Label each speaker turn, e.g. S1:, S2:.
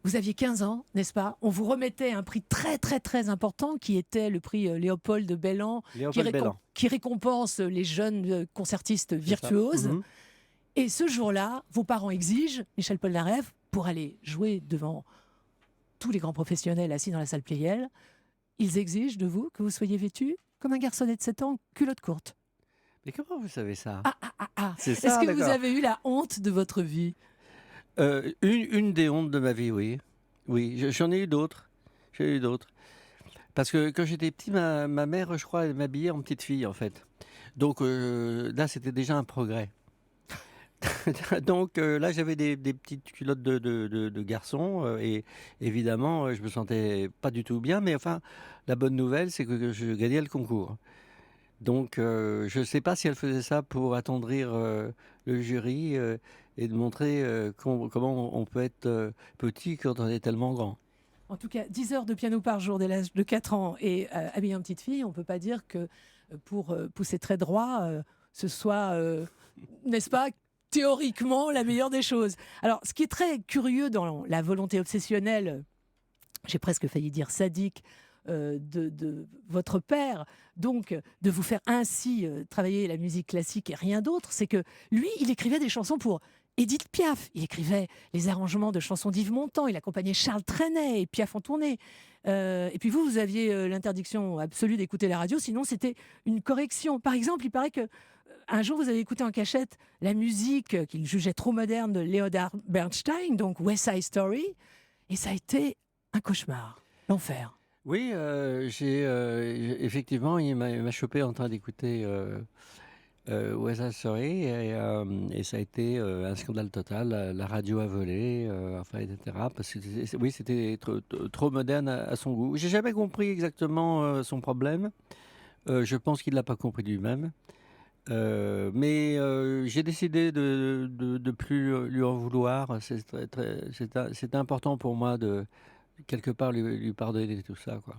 S1: Vous aviez 15 ans, n'est-ce pas? On vous remettait un prix très, très, très important qui était le prix Léopold de Bellan,
S2: Léopold Bellan,
S1: qui récompense les jeunes concertistes
S2: c'est ça.
S1: virtuoses.
S2: Mhm.
S1: Et ce jour-là, vos parents exigent, Michel Polnareff, pour aller jouer devant tous les grands professionnels assis dans la salle Pleyel, ils exigent de vous que vous soyez vêtu comme un garçonnet de 7 ans, culotte courte.
S2: Mais comment vous savez ça?
S1: Ah, ah, ah, ah.
S2: C'est
S1: Est-ce
S2: ça,
S1: que vous
S2: d'accord.
S1: avez eu la honte de votre vie?
S2: Une des hontes de ma vie, oui. Oui, j'en ai eu d'autres. J'ai eu d'autres. Parce que quand j'étais petit, ma mère, je crois, elle m'habillait en petite fille, en fait. Donc là, c'était déjà un progrès. Donc là, j'avais des petites culottes de garçon. Et évidemment, je me sentais pas du tout bien. Mais enfin, la bonne nouvelle, c'est que je gagnais le concours. Donc je ne sais pas si elle faisait ça pour attendrir le jury et de montrer comment on peut être petit quand on est tellement grand.
S1: En tout cas, 10 heures de piano par jour dès l'âge de 4 ans et habiller une petite fille, on ne peut pas dire que pour pousser très droit, ce soit, n'est-ce pas, théoriquement la meilleure des choses. Alors, ce qui est très curieux dans la volonté obsessionnelle, j'ai presque failli dire sadique, de votre père, donc de vous faire ainsi travailler la musique classique et rien d'autre, c'est que lui, il écrivait des chansons pour Édith Piaf, il écrivait les arrangements de chansons d'Yves Montand, il accompagnait Charles Trenet et Piaf en tournée. Et puis vous aviez l'interdiction absolue d'écouter la radio, sinon c'était une correction. Par exemple, il paraît que un jour vous avez écouté en cachette la musique qu'il jugeait trop moderne de Leonard Bernstein, donc West Side Story, et ça a été un cauchemar, l'enfer.
S2: Oui, effectivement, il m'a chopé en train d'écouter West Side Story et ça a été un scandale total. La radio a volé, enfin, etc. Parce que oui, c'était trop moderne à son goût. J'ai jamais compris exactement son problème. Je pense qu'il l'a pas compris lui-même. Mais j'ai décidé de plus lui en vouloir. C'était important pour moi de quelque part lui pardonner tout ça, quoi.